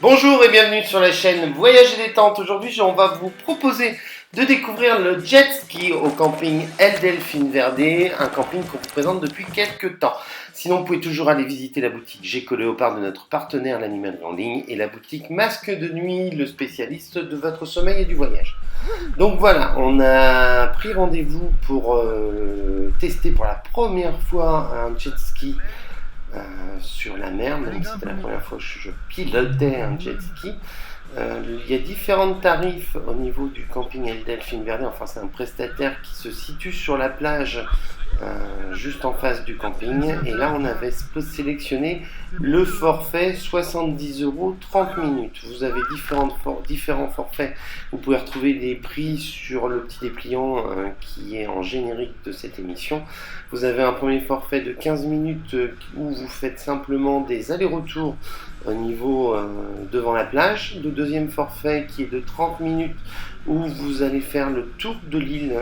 Bonjour et bienvenue sur la chaîne Voyage et Détente. Aujourd'hui, on va vous proposer de découvrir le jet ski au camping El Delfín Verde, un camping qu'on vous présente depuis quelques temps. Sinon, vous pouvez toujours aller visiter la boutique Gecko Léopard de notre partenaire l'Animalerie en ligne et la boutique Masque de Nuit, le spécialiste de votre sommeil et du voyage. Donc voilà, on a pris rendez-vous pour tester pour la première fois un jet ski sur la mer, même si c'était la première fois que je pilotais un jet ski. Il y a différents tarifs au niveau du camping El Delfín Verde. Enfin, c'est un prestataire qui se situe sur la plage juste en face du camping. Et là, on avait sélectionné le forfait 70 € 30 minutes. Vous avez différents forfaits. Vous pouvez retrouver des prix sur le petit dépliant qui est en générique de cette émission. Vous avez un premier forfait de 15 minutes où vous faites simplement des allers-retours au niveau devant la plage. Le deuxième forfait qui est de 30 minutes où vous allez faire le tour de l'île,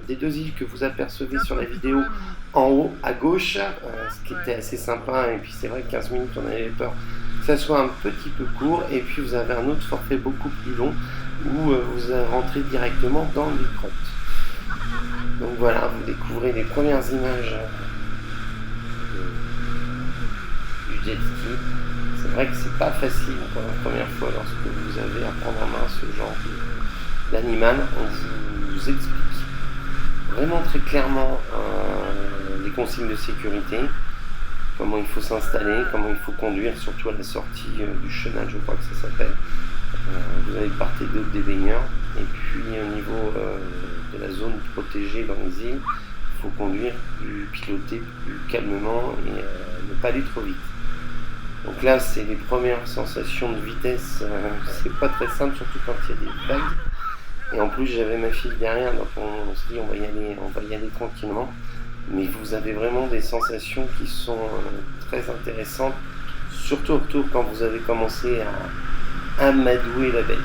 des deux îles que vous apercevez sur la vidéo en haut à gauche, ce qui était assez sympa. Et puis c'est vrai que 15 minutes on avait peur que ça soit un petit peu court. Et puis vous avez un autre forfait beaucoup plus long où vous rentrez directement dans les grottes. Donc voilà, vous découvrez les premières images du jet ski. C'est vrai que c'est pas facile pour la première fois lorsque vous avez à prendre en main ce genre d'animal. On vous explique vraiment très clairement les consignes de sécurité, comment il faut s'installer, comment il faut conduire, surtout à la sortie du chenal, je crois que ça s'appelle. Vous avez part et d'autre des baigneurs, et puis au niveau de la zone protégée dans les îles, il faut conduire, piloter plus calmement et ne pas aller trop vite. Donc là, c'est les premières sensations de vitesse, c'est pas très simple, surtout quand il y a des vagues. Et en plus, j'avais ma fille derrière, donc on se dit on va y aller tranquillement. Mais vous avez vraiment des sensations qui sont très intéressantes, surtout au retour quand vous avez commencé à amadouer la bête.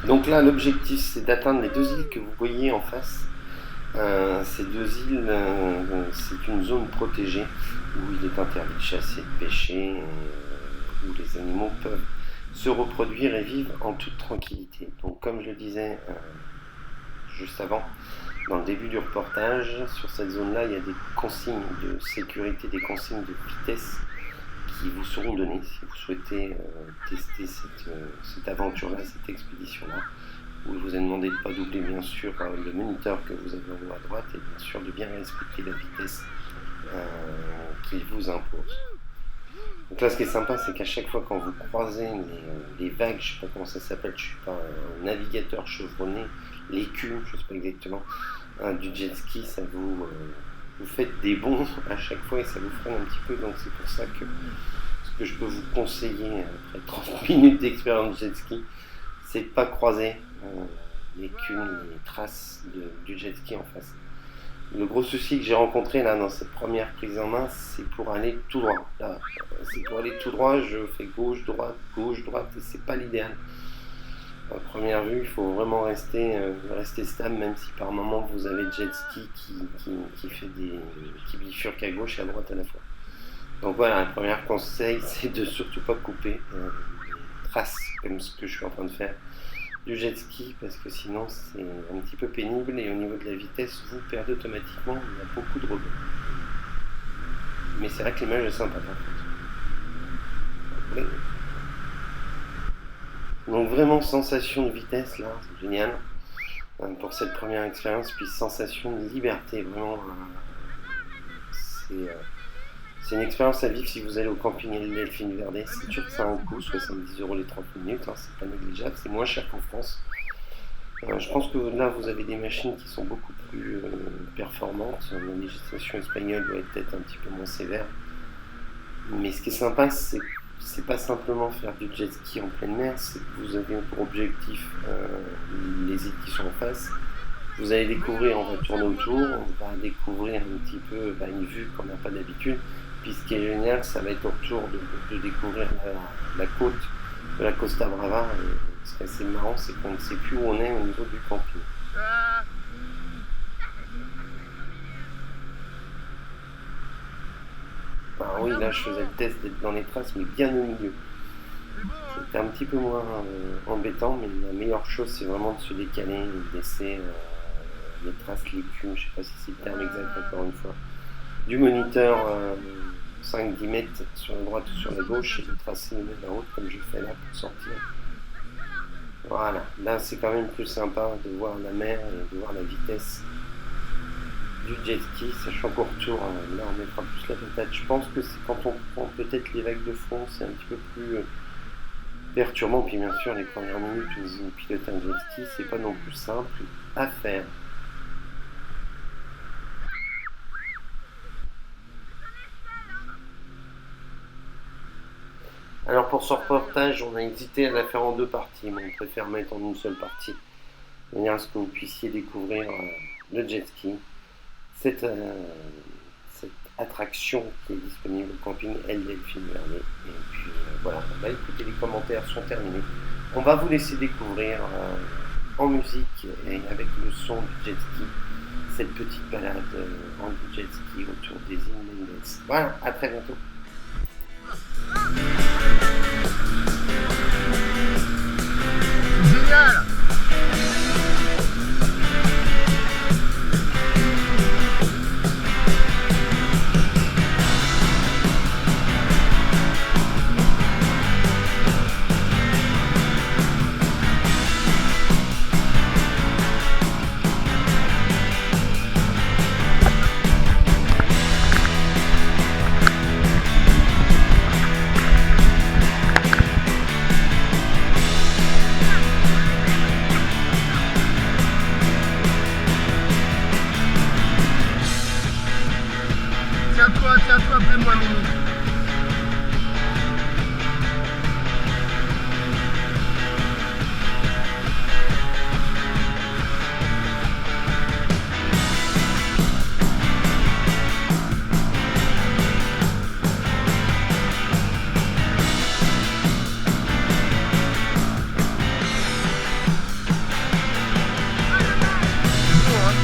Donc là, l'objectif, c'est d'atteindre les deux îles que vous voyez en face. Ces deux îles, c'est une zone protégée où il est interdit de chasser, de pêcher, où les animaux peuvent se reproduire et vivre en toute tranquillité. Donc comme je le disais juste avant, dans le début du reportage, sur cette zone-là, il y a des consignes de sécurité, des consignes de vitesse qui vous seront données si vous souhaitez tester cette aventure-là, cette expédition-là, où il vous est demandé de ne pas doubler bien sûr le moniteur que vous avez en haut à droite et bien sûr de bien respecter la vitesse qu'il vous impose. Donc là, ce qui est sympa, c'est qu'à chaque fois quand vous croisez les vagues, je ne sais pas comment ça s'appelle, je ne suis pas un navigateur chevronné, l'écume, je ne sais pas exactement, du jet ski, ça vous faites des bonds à chaque fois et ça vous freine un petit peu. Donc c'est pour ça que ce que je peux vous conseiller après 30 minutes d'expérience de jet ski, c'est de ne pas croiser l'écume, les traces du jet ski en face. Le gros souci que j'ai rencontré là dans cette première prise en main, c'est pour aller tout droit. Là, c'est pour aller tout droit, je fais gauche, droite, et c'est pas l'idéal. À première vue, il faut vraiment rester stable, même si par moment vous avez le jet ski qui bifurque à gauche et à droite à la fois. Donc voilà, le premier conseil, c'est de surtout pas couper les traces comme ce que je suis en train de faire du jet ski, parce que sinon c'est un petit peu pénible et au niveau de la vitesse vous perdez automatiquement, il y a beaucoup de rebonds. Mais c'est vrai que l'image est sympa par contre. Donc vraiment sensation de vitesse là, c'est génial pour cette première expérience, puis sensation de liberté, vraiment c'est une expérience à vivre si vous allez au camping LDL Finverdet. C'est sûr que ça a un coût, 70 € les 30 minutes, c'est pas négligeable, c'est moins cher qu'en France. Je pense que là vous avez des machines qui sont beaucoup plus performantes, la législation espagnole doit être peut-être un petit peu moins sévère. Mais ce qui est sympa, c'est pas simplement faire du jet ski en pleine mer, c'est que vous avez pour objectif les îles qui sont en face. Vous allez découvrir, on va tourner autour, on va découvrir un petit peu une vue qu'on n'a pas d'habitude. Puis ce qui est génial, ça va être au retour de découvrir la côte de la Costa Brava. Ce qui est assez marrant, c'est qu'on ne sait plus où on est au niveau du camping. Alors oui, là je faisais le test d'être dans les traces, mais bien au milieu. C'était un petit peu moins embêtant, mais la meilleure chose, c'est vraiment de se décaler et de laisser les traces, l'écume, je ne sais pas si c'est le terme exact encore une fois, du moniteur 5-10 mètres sur la droite ou sur la gauche et de tracer la route comme je fais là pour sortir. Voilà, là c'est quand même plus sympa de voir la mer et de voir la vitesse du jet ski, sachant qu'au retour, là on mettra plus la patate. Je pense que c'est quand on prend peut-être les vagues de fond, c'est un petit peu plus perturbant. Puis bien sûr, les premières minutes où vous pilotez un jet ski, c'est pas non plus simple à faire. Alors pour ce reportage, on a hésité à la faire en deux parties, mais on préfère mettre en une seule partie, de manière à ce que vous puissiez découvrir le jet ski, cette attraction qui est disponible au camping LDL Finverdet. Et puis voilà, bah, écoutez, les commentaires sont terminés. On va vous laisser découvrir en musique et avec le son du jet ski cette petite balade en jet ski autour des îles Mendes. Voilà, à très bientôt. Génial! Tiens-toi après moi, Mimi. C'est bon, hein?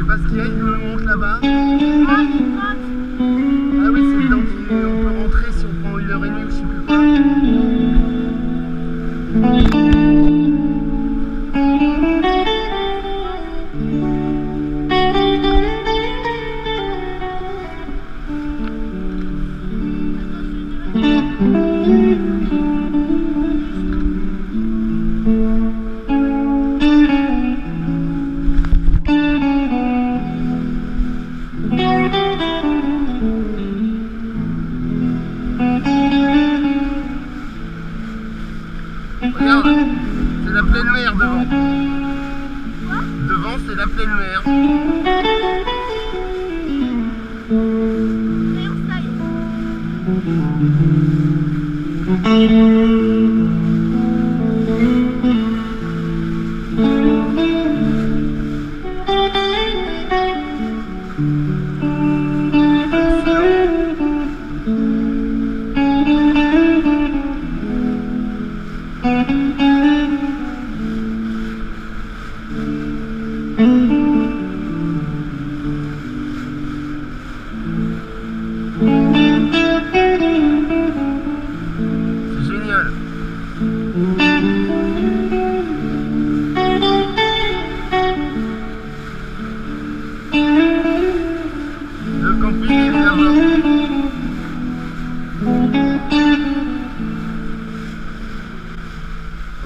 Parce qu'il y a une montre là-bas. Ah oui, c'est dedans qu'on peut rentrer si on prend 1h30 ou je sais plus quoi. Regarde, c'est la pleine mer devant. Devant, c'est la pleine mer. C'est génial. Le camping est là-bas.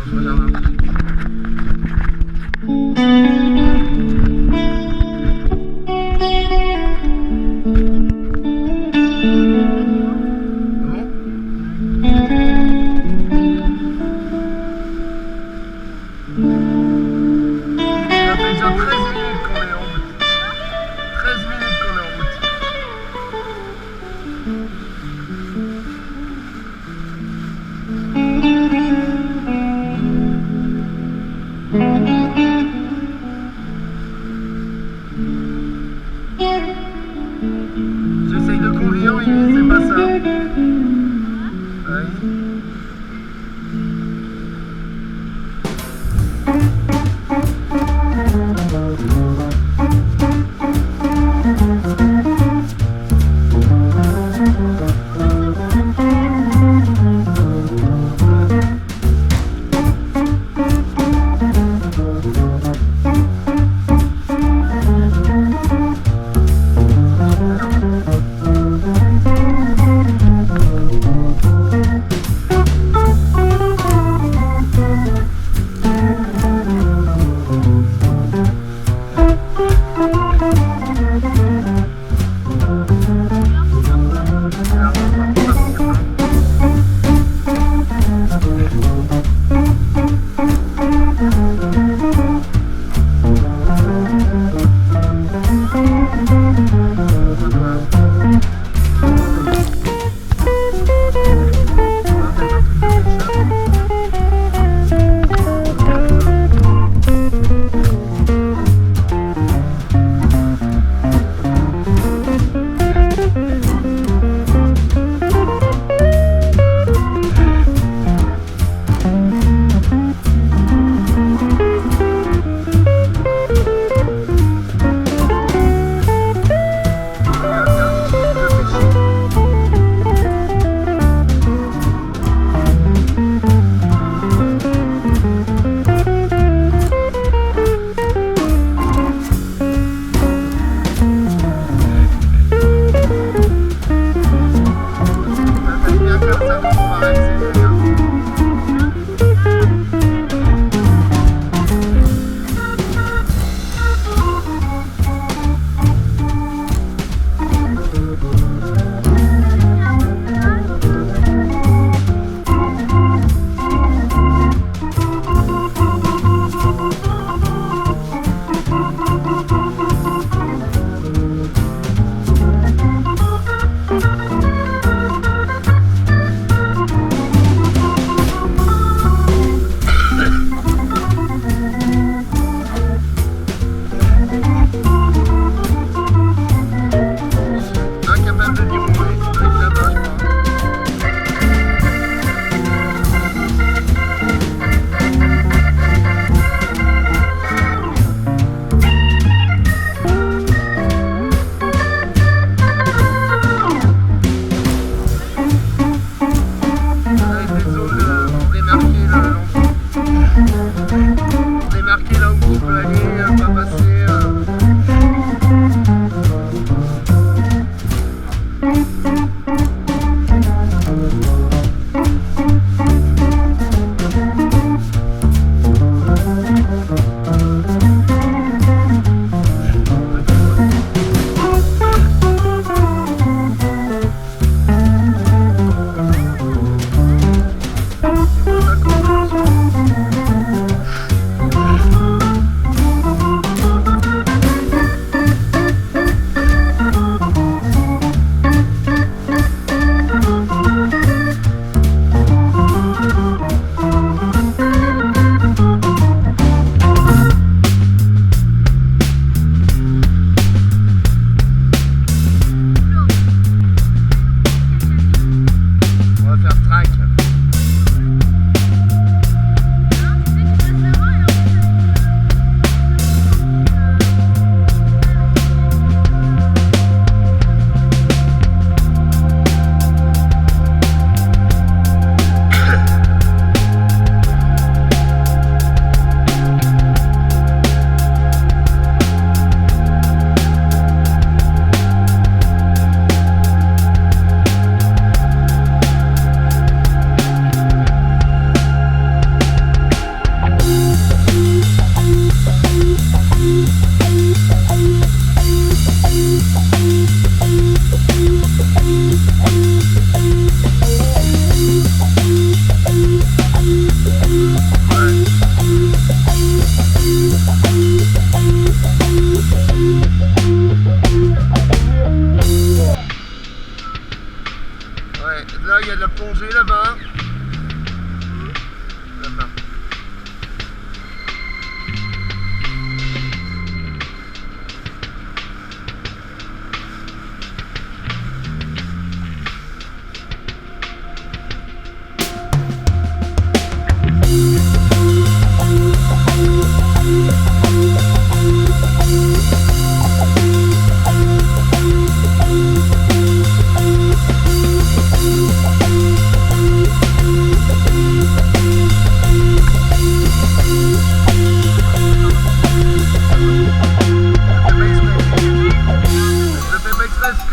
Je regarde un peu. Ça fait déjà 13 minutes qu'on est en route. 13 minutes qu'on est en route. J'essaye de conduire, oui, mais c'est pas ça. Oui.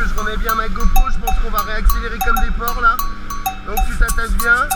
que je remets bien ma GoPro, je pense qu'on va réaccélérer comme des porcs là. Donc tu t'attaches bien.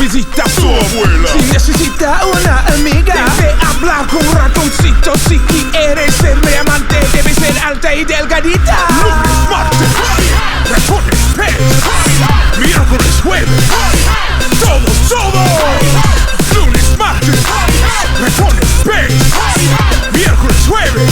visita a su abuela. Si necesita una amiga, debe hablar con un ratoncito. Si quieres ser mi amante, debe ser alta y delgadita. Lunes, martes, ratones, pez. Miércoles, jueves, todo. Lunes, martes, ratones, pez. Miércoles, jueves.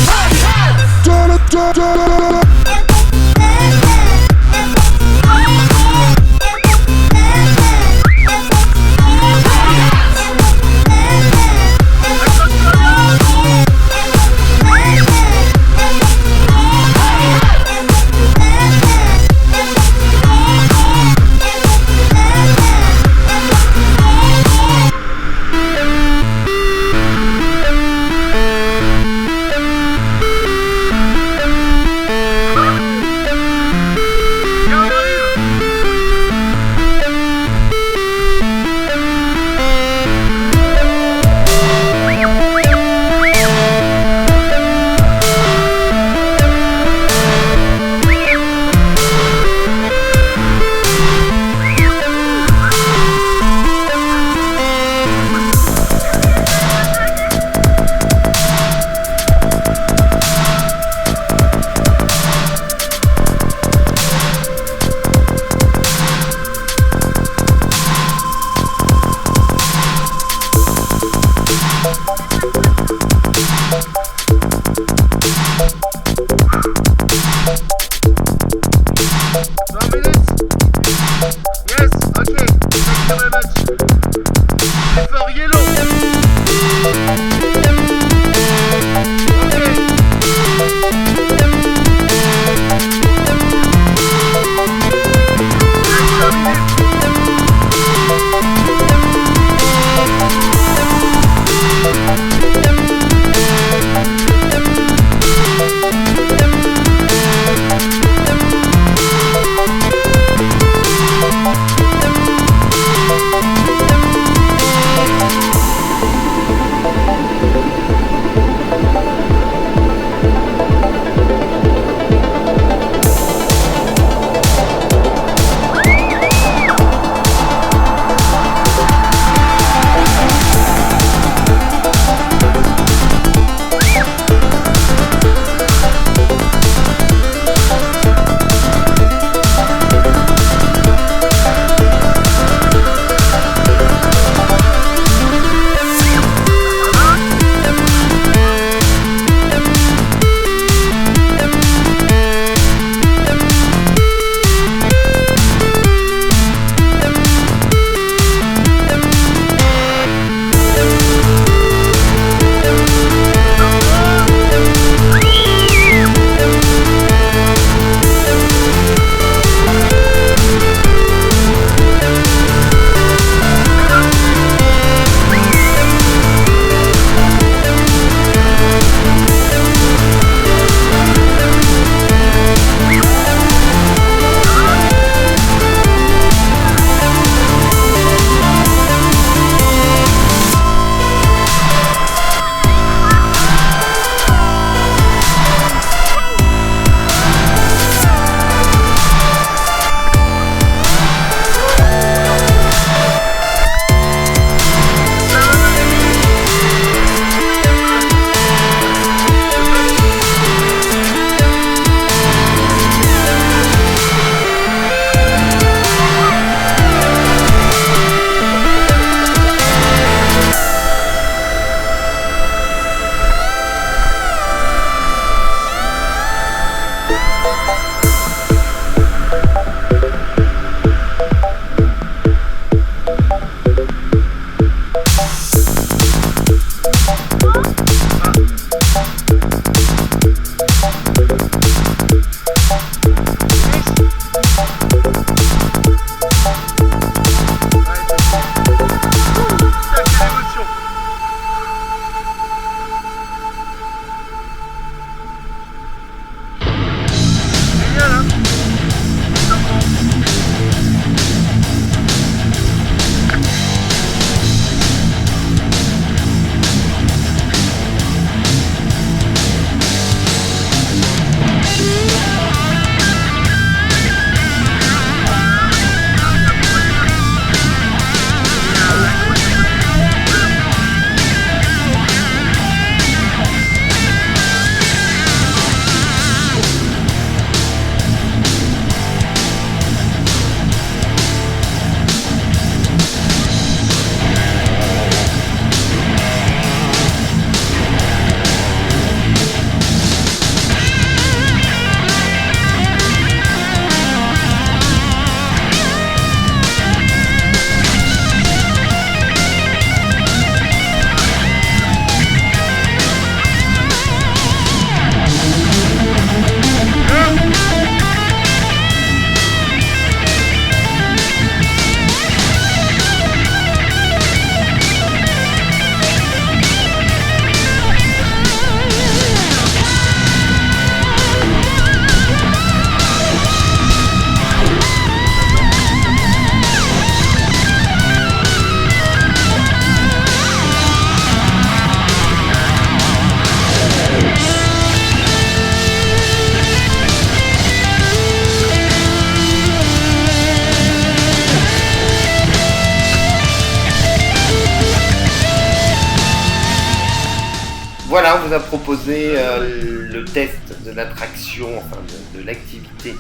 vous a proposé le test de l'attraction, enfin de l'activité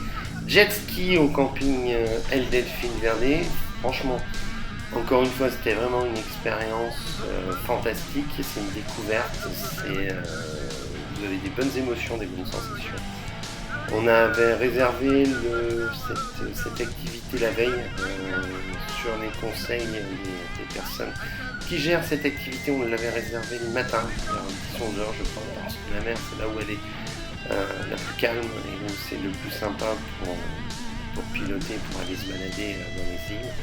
jet ski au camping El Delfín Verde. Franchement, encore une fois, c'était vraiment une expérience fantastique. C'est une découverte. Vous avez des bonnes émotions, des bonnes sensations. On avait réservé cette activité la veille sur les conseils des personnes qui gèrent cette activité. On l'avait réservé le matin, vers 11 h je crois, parce que la mer c'est là où elle est la plus calme et donc c'est le plus sympa pour piloter, pour aller se balader dans les îles.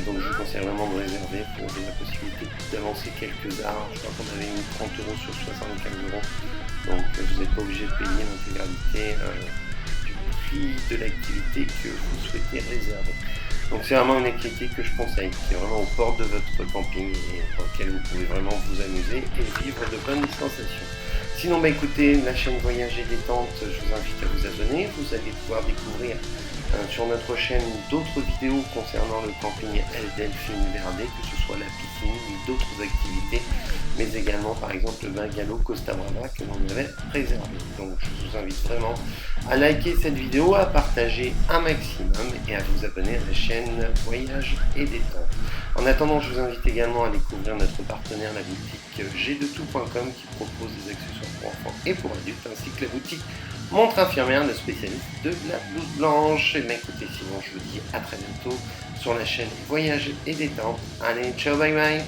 Donc je vous conseille vraiment de réserver pour la possibilité d'avancer quelques arts. Je crois qu'on avait mis 30 € sur 75 €. Donc vous n'êtes pas obligé de payer l'intégralité du prix de l'activité que vous souhaitez réserver. Donc c'est vraiment une activité que je conseille, qui est vraiment aux portes de votre camping et dans laquelle vous pouvez vraiment vous amuser et vivre de bonnes sensations. Sinon, écoutez, la chaîne Voyage et Détente, je vous invite à vous abonner. Vous allez pouvoir découvrir sur notre chaîne d'autres vidéos concernant le camping El Delfín Verde, que ce soit la piscine ou d'autres activités, mais également par exemple le bungalow Costa Brava que l'on avait réservé. Donc je vous invite vraiment à liker cette vidéo, à partager un maximum et à vous abonner à la chaîne Voyage et Détente. En attendant, je vous invite également à découvrir notre partenaire, la boutique G2tout.com, qui propose des accessoires pour enfants et pour adultes, ainsi que la boutique Montre Infirmière, le spécialiste de la blouse blanche. Et écoutez, sinon je vous dis à très bientôt sur la chaîne Voyage et Détente. Allez, ciao, bye bye.